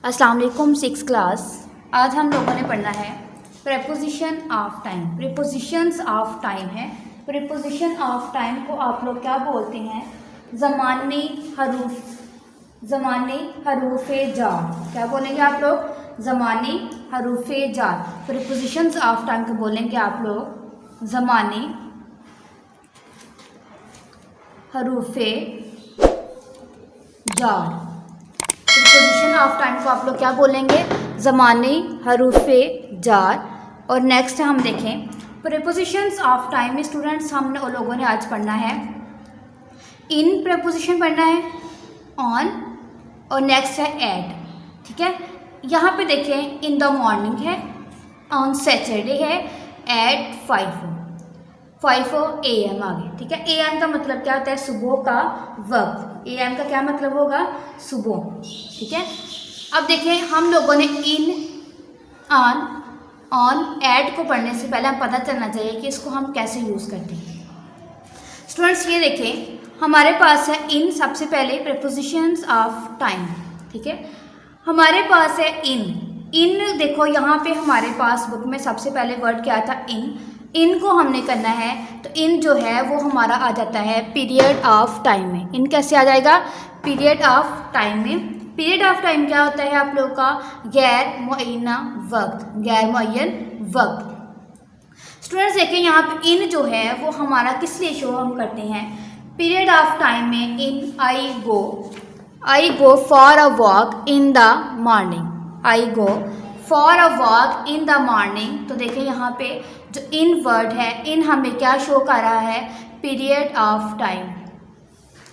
अस्सलाम वालेकुम। 6th class. आज हम लोगों ने पढ़ना है preposition of time. Prepositions of time है। प्रेपोजिशन ऑफ टाइम को आप लोग क्या बोलते हैं? ज़मानी हरूफ़े जार। क्या बोलेंगे आप लोग? ज़मानी हरूफ़े जार। प्रेपोजिशंस ऑफ टाइम को बोलेंगे आप लोग ज़मानी हरूफ़े जार। प्रीपोजिशन ऑफ टाइम को आप लोग क्या बोलेंगे? ज़मानी हरूफ़े जार। और नेक्स्ट हम देखें प्रीपोजिशंस ऑफ टाइम में स्टूडेंट्स हमने उन लोगों ने आज पढ़ना है इन प्रीपोजिशन पढ़ना है, ऑन और नेक्स्ट है एट। ठीक है, यहाँ पे देखें इन द मॉर्निंग है, ऑन सैटरडे है, एट 5 AM आगे। ठीक है, AM का मतलब क्या होता है? सुबह का वक्त। AM का क्या मतलब होगा? सुबह। ठीक है, अब देखें हम लोगों ने इन, ऑन एट को पढ़ने से पहले हम पता चलना चाहिए कि इसको हम कैसे यूज़ करते हैं। स्टूडेंट्स ये देखें हमारे पास है इन, सबसे पहले प्रीपोजिशंस ऑफ टाइम। ठीक है, हमारे पास है इन देखो यहाँ पे हमारे पास बुक में सबसे पहले वर्ड क्या था? इन को हमने करना है तो इन जो है वो हमारा आ जाता है पीरियड ऑफ टाइम में। इन कैसे आ जाएगा? पीरियड ऑफ टाइम में। पीरियड ऑफ टाइम क्या होता है आप लोगों का? गैर मुअय्यना वक्त, गैर मुअय्यन वक्त। स्टूडेंट्स देखें यहाँ पे इन जो है वो हमारा किस लिए शो हम करते हैं? पीरियड ऑफ टाइम में in I go for a walk in the morning. I go for a walk in the morning. तो देखें यहाँ पे जो इन वर्ड है, इन हमें क्या शो कर रहा है? Period of time.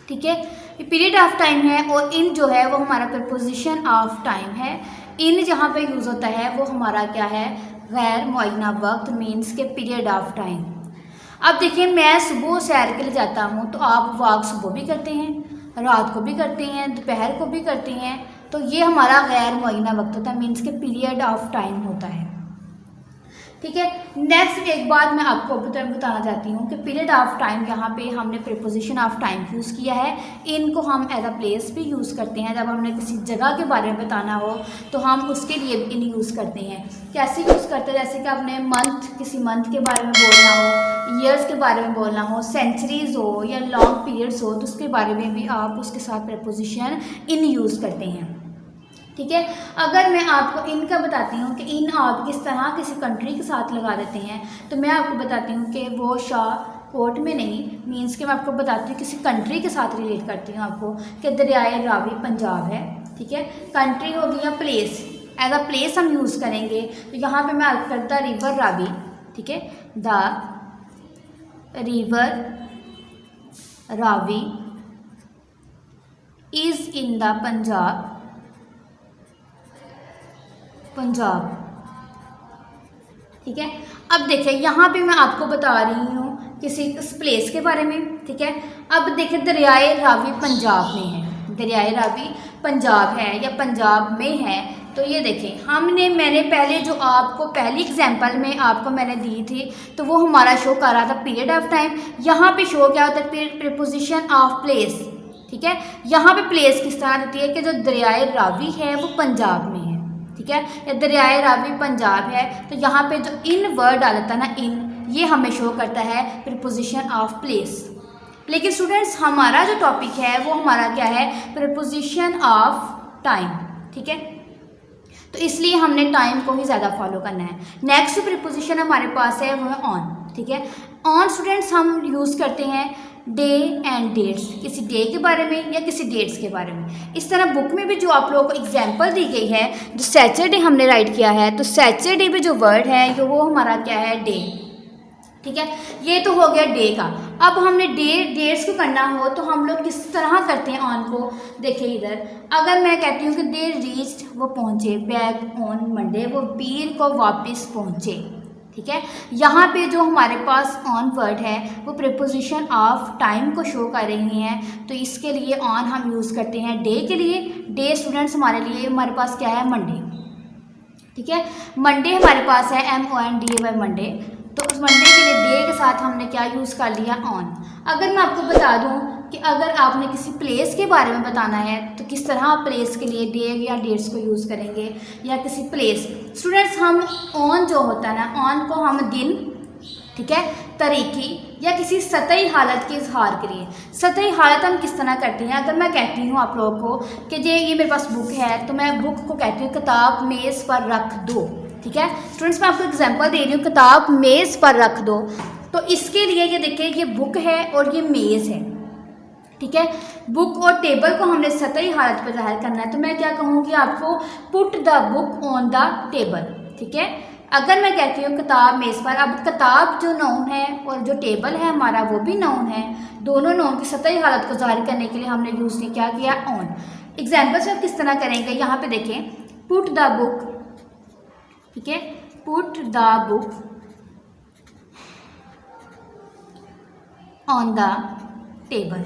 ठीक है, ये पीरियड ऑफ टाइम है और इन जो है वो हमारा प्रीपोजिशन ऑफ टाइम है। इन जहाँ पे यूज़ होता है वो हमारा क्या है? गैर मुअय्यना वक्त, मीन्स के पीरियड ऑफ टाइम। अब देखिए मैं सुबह सैर के लिए जाता हूँ तो आप वॉक सुबह भी करते हैं, रात को भी करते हैं, दोपहर को भी करते हैं, तो ये हमारा गैर मुअय्यना वक्त होता है, मीन्स के पीरियड ऑफ टाइम होता है। ठीक है, नेक्स्ट एक बात मैं आपको बताना चाहती हूँ कि पीरियड ऑफ टाइम यहाँ पे हमने प्रीपोजिशन ऑफ टाइम यूज़ किया है। इनको हम एज अ प्लेस भी यूज़ करते हैं। जब हमने किसी जगह के बारे में बताना हो तो हम उसके लिए भी इन यूज़ करते हैं। कैसे यूज़ करते हैं? जैसे कि आपने किसी मंथ के बारे में बोलना हो, ईयर्स के बारे में बोलना हो, सेंचुरीज़ हो या लॉन्ग पीरियड्स हो, तो उसके बारे में भी आप उसके साथ प्रीपोजिशन इन यूज़ करते हैं। ठीक है, अगर मैं आपको इनका बताती हूँ कि इन आप किस तरह किसी कंट्री के साथ लगा देते हैं, तो मैं आपको बताती हूँ कि वो कोर्ट में नहीं, मीन्स कि मैं आपको बताती हूँ किसी कंट्री के साथ रिलेट करती हूँ आपको कि दरियाए रावी पंजाब है। ठीक है, कंट्री हो गया प्लेस, एज अ प्लेस हम यूज़ करेंगे तो यहाँ पे मैं आपको करता रिवर रावी। ठीक है, the river Ravi is in the Punjab. ठीक है, अब देखिए यहाँ पे मैं आपको बता रही हूँ किसी प्लेस के बारे में। ठीक है, अब देखिए दरियाए रावी पंजाब में है, दरियाए रावी पंजाब है या पंजाब में है। तो ये देखें मैंने पहले जो आपको पहली एग्जांपल में आपको मैंने दी थी तो वो हमारा शो कर रहा था पीरियड ऑफ टाइम। यहाँ पे शो क्या होता है? Preposition of place. ठीक है, यहाँ पे प्लेस किस तरह देती है कि जो दरियाए रावी है वो पंजाब में है। ठीक है, या दरियाए रावी पंजाब है तो यहाँ पे जो इन वर्ड आ जाता है ना, इन, ये हमें शो करता है प्रीपोजिशन ऑफ प्लेस। लेकिन स्टूडेंट्स हमारा जो टॉपिक है वो हमारा क्या है? Preposition of time. ठीक है, तो इसलिए हमने टाइम को ही ज़्यादा फॉलो करना है। नेक्स्ट प्रीपोजिशन हमारे पास है वो है ऑन। ठीक है, ऑन स्टूडेंट्स हम यूज़ करते हैं डे एंड डेट्स, किसी डे के बारे में या किसी डेट्स के बारे में। इस तरह बुक में भी जो आप लोगों को एग्जांपल दी गई है, जो सैटरडे हमने राइट किया है, तो सैटरडे पे जो वर्ड है वो हमारा क्या है? डे। ठीक है, ये तो हो गया डे का। अब हमने डेट्स को करना हो तो हम लोग किस तरह करते हैं ऑन को? देखिए इधर अगर मैं कहती हूँ कि दे रीच्ड, वो पहुँचे, बैक ऑन मंडे, वो वीर को वापस पहुँचे। ठीक है, यहाँ पे जो हमारे पास ऑन वर्ड है वो प्रीपोजिशन ऑफ टाइम को शो कर रही हैं, तो इसके लिए ऑन हम यूज़ करते हैं डे के लिए। डे स्टूडेंट्स हमारे लिए हमारे पास क्या है? मंडे। ठीक है, मंडे हमारे पास है MONDAY मंडे, तो उस मंडे के लिए डे के साथ हमने क्या यूज़ कर लिया? ऑन। अगर मैं आपको बता दूं कि अगर आपने किसी प्लेस के बारे में बताना है तो किस तरह आप प्लेस के लिए डे या डेट्स को यूज़ करेंगे, या किसी प्लेस। स्टूडेंट्स हम ऑन जो होता है ना, ऑन को हम दिन, ठीक है, तरीकी या किसी सतही हालत के इजहार के लिए, सतही हालत हम किस तरह करते हैं। अगर मैं कहती हूँ आप लोगों को कि ये मेरे पास बुक है, तो मैं बुक को कहती हूँ किताब मेज़ पर रख दो, ठीक है। स्टूडेंट्स मैं आपको एग्जांपल दे रही हूँ, किताब मेज़ पर रख दो। तो इसके लिए ये देखिए, ये बुक है और ये मेज़ है, ठीक है। बुक और टेबल को हमने सतही हालत पर जाहिर करना है, तो मैं क्या कहूँगी आपको, put the book on the table, ठीक है। अगर मैं कहती हूँ किताब मेज़ पर, अब किताब जो नाउन है और जो टेबल है हमारा वो भी नाउन है, दोनों नाउन की सतही हालत को जाहिर करने के लिए हमने यूज़ नहीं क्या किया, ऑन। एग्जाम्पल से आप किस तरह करेंगे, यहाँ पे देखें, पुट द बुक, ठीक है, put the book on the table.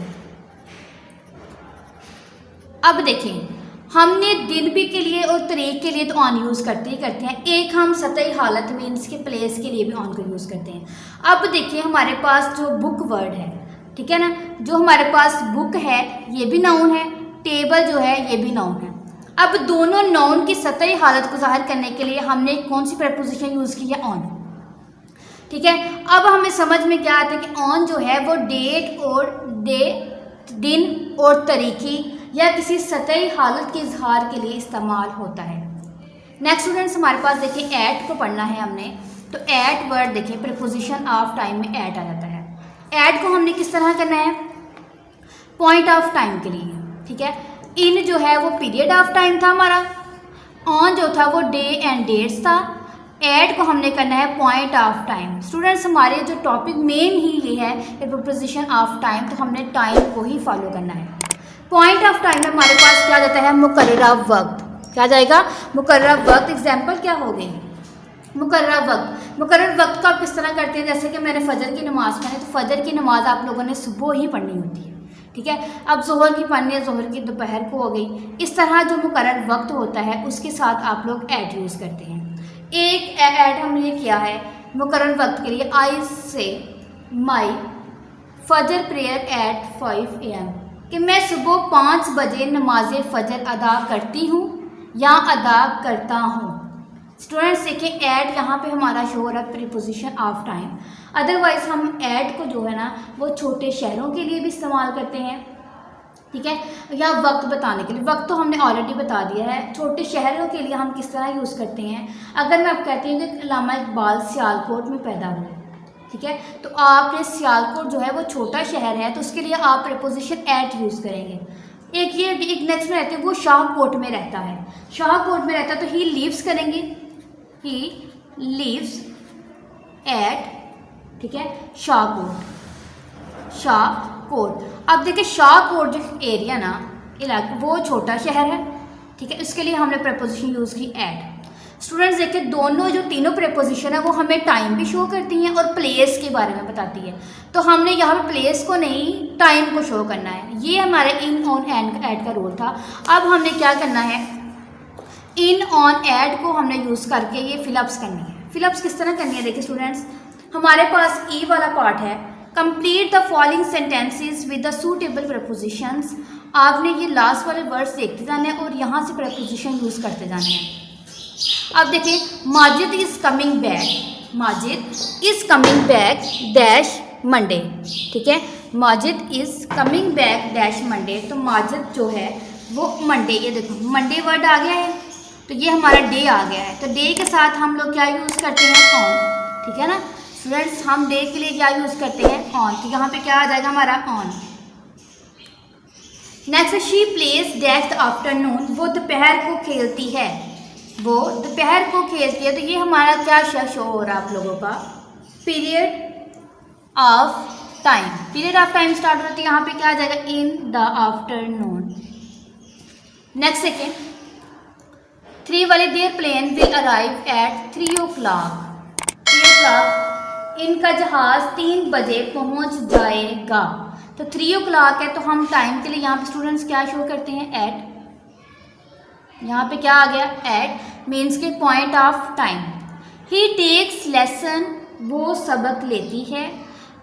अब देखें, हमने दिन भी के लिए और तरीक के लिए तो ऑन यूज़ करते ही करते हैं, एक हम सतही हालत मीन्स के प्लेस के लिए भी ऑन को यूज़ करते हैं। अब देखिए हमारे पास जो बुक वर्ड है, ठीक है ना, जो हमारे पास बुक है ये भी नाउन है, टेबल जो है ये भी नाउन है। अब दोनों नाउन की सतही हालत को जाहिर करने के लिए हमने कौन सी प्रपोजिशन यूज़ की है, ऑन, ठीक है। अब हमें समझ में क्या आता है कि ऑन जो है वो डेट और डे, दिन और तरीकी या किसी सतही हालत के इजहार के लिए इस्तेमाल होता है। नेक्स्ट स्टूडेंट्स हमारे पास देखिए ऐट को पढ़ना है हमने, तो ऐट वर्ड देखिए प्रीपोजिशन ऑफ टाइम में ऐट आ जाता है। ऐट को हमने किस तरह करना है, पॉइंट ऑफ टाइम के लिए, ठीक है। इन जो है वो पीरियड ऑफ टाइम था हमारा, ऑन जो था वो डे एंड डेट्स था, ऐड को हमने करना है पॉइंट ऑफ टाइम। स्टूडेंट्स हमारे जो टॉपिक मेन ही ये है प्रीपोजिशन ऑफ टाइम, तो हमने टाइम को ही फॉलो करना है। पॉइंट ऑफ टाइम में हमारे पास क्या जाता है, मुकर्ररा वक्त, क्या जाएगा, मुकर्ररा वक्त। एग्जाम्पल क्या हो गई, मुकर्ररा वक्त। मुकर्रर वक्त को आप किस तरह करते हैं, जैसे कि मैंने फजर की नमाज़ पढ़ी, तो फजर की नमाज़ आप लोगों ने सुबह ही पढ़नी होती है, ठीक है। अब जोहर की पढ़नी है, जोहर की दोपहर को हो गई। इस तरह जो मुकर्रर वक्त होता है उसके साथ आप लोग ऐड यूज़ करते हैं। एक ऐड हमने किया है मुकर्रर वक्त के लिए, आई से माई फजर प्रेयर एट 5 AM, कि मैं सुबह 5 बजे नमाज फजर अदा करती हूँ या अदा करता हूँ। स्टूडेंट्स देखिए ऐड यहाँ पे हमारा शो हो रहा है प्रीपोजिशन ऑफ टाइम। अदरवाइज हम ऐड को जो है ना वो छोटे शहरों के लिए भी इस्तेमाल करते हैं, ठीक है, या वक्त बताने के लिए। वक्त तो हमने ऑलरेडी बता दिया है। छोटे शहरों के लिए हम किस तरह यूज़ करते हैं, अगर मैं अब कहती हूँ कि अल्लामा इकबाल सियालकोट में पैदा हुए, ठीक है, तो आपने सियालकोट जो है वो छोटा शहर है, तो उसके लिए आप प्रीपोजिशन एट यूज़ करेंगे। एक नेक्स्ट में रहते हैं वो शाहकोट में रहता है, शाहकोट में रहता है तो ही लीव्स करेंगे, ही लीव्स एट, ठीक है, शाहकोट, शाहकोट। अब देखिए शाहकोट जो एरिया ना इलाका वो छोटा शहर है, ठीक है, इसके लिए हमने प्रीपोजिशन यूज़ की एट। स्टूडेंट्स देखिए दोनों जो तीनों प्रीपोजिशन है वो हमें टाइम भी शो करती हैं और प्लेस के बारे में बताती है, तो हमने यहाँ पे प्लेस को नहीं टाइम को शो करना है। ये हमारे इन ऑन एंड ऐड का रोल था। अब हमने क्या करना है, इन ऑन ऐड को हमने यूज़ करके ये फिलअप्स करनी है। फिलअप्स किस तरह करनी है, देखिए स्टूडेंट्स हमारे पास ई वाला पार्ट है, complete the following sentences with the suitable prepositions. आपने ये लास्ट वाले वर्ड्स देखते जाने हैं और यहाँ से प्रीपोजिशन यूज़ करते जाने हैं। अब देखिए Majid is coming back, Majid is coming back dash Monday, ठीक है, Majid is coming back dash Monday, तो माजिद जो है वो मंडे, ये देखो मंडे वर्ड आ गया है, तो ये हमारा डे आ गया है, तो डे के साथ हम लोग क्या यूज़ करते हैं, ऑन, ठीक है ना स्टूडेंट्स, हम डे के लिए क्या यूज़ करते हैं, ऑन, तो यहाँ पे क्या आ जाएगा हमारा on. Next she plays dash the afternoon, वो दोपहर को खेलती है, वो दोपहर को खेलती है, तो ये हमारा क्या शो हो रहा है आप लोगों का, period of time. Period of time start होती है, यहाँ पे क्या आ जाएगा, in the afternoon. Next second 3 वाले there plane will arrive at 3 o'clock, 3 o'clock इनका जहाज़ 3 बजे पहुँच जाएगा, तो 3 o'clock है, तो हम टाइम के लिए यहाँ पे स्टूडेंट्स क्या शो करते हैं, एट, यहाँ पे क्या आ गया, एट मीन्स के point of time. He takes lesson, वो सबक लेती है,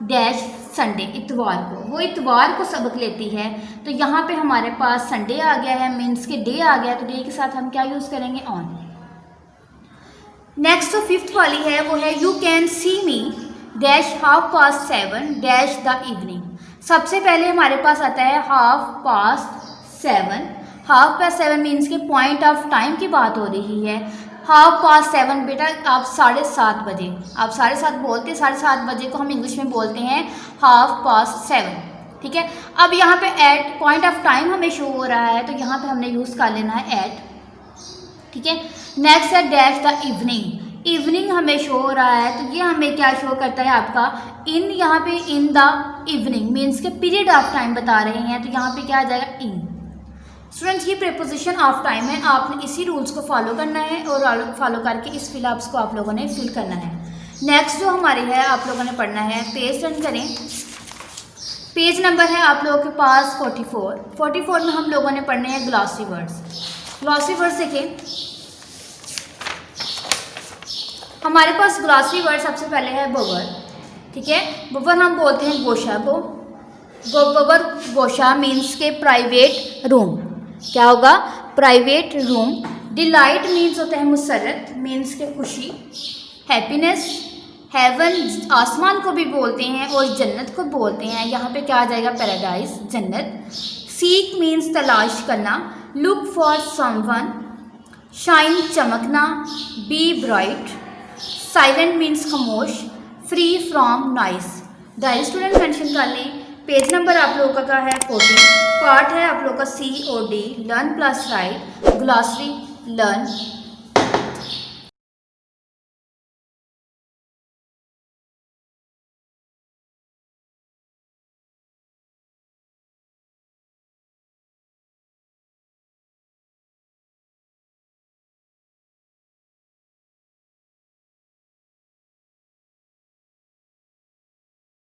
डैश संडे, इतवार को, वो इतवार को सबक लेती है। तो यहाँ पे हमारे पास संडे आ गया है, मीन्स के डे आ गया, तो डे के साथ हम क्या यूज़ करेंगे, ऑन। नेक्स्ट जो फिफ्थ वाली है वो है you can see me dash 7:30 dash the evening. सबसे पहले हमारे पास आता है 7:30। 7:30 मीन्स के पॉइंट ऑफ टाइम की बात हो रही है। 7:30 बेटा आप 7:30 बजे, आप 7:30 बोलते हैं, 7:30 बजे को हम इंग्लिश में बोलते हैं 7:30, ठीक है। अब यहाँ पे एट पॉइंट ऑफ टाइम हमें शो हो रहा है, तो यहाँ पे हमने यूज़ कर लेना है एट, ठीक है। नेक्स्ट है डैश द इवनिंग, इवनिंग हमें शो हो रहा है, तो ये हमें क्या शो करता है आपका इन, यहाँ पे इन द इवनिंग मीन्स के पीरियड ऑफ टाइम बता रहे हैं, तो यहाँ पे क्या आ जाएगा, इन। स्टूडेंट्स ये प्रीपोजिशन ऑफ टाइम है, आपने इसी रूल्स को फॉलो करना है और फॉलो करके इस फिलअप्स को आप लोगों ने फिल करना है। नेक्स्ट जो हमारी है आप लोगों ने पढ़ना है, पेज टर्न करें, पेज नंबर है आप लोगों के पास 44 में हम लोगों ने पढ़ने हैं ग्लॉसरी वर्ड्स। ग्लॉसरी वर्ड्स देखें, हमारे पास ग्लॉसरी वर्ड सबसे पहले है बवर, ठीक है। बवर हम बोलते हैं गोशा, बवर गोशा मीन्स के प्राइवेट रूम, क्या होगा, प्राइवेट रूम। डिलाइट मीन्स होता है मुसरत, मीन्स के खुशी। हैप्पीनेस, हेवन आसमान को भी बोलते हैं और जन्नत को बोलते हैं, यहाँ पे क्या आ जाएगा, पैराडाइज, जन्नत। सीक मीन्स तलाश करना। लुक फॉर समवन, शाइन चमकना। बी ब्राइट, साइलेंट मीन्स खामोश। Free from noise. Diary student mention कर लें। पेज नंबर आप लोगों का है 40। पार्ट है आप लोगों का C और D, learn plus right. Glossary, learn,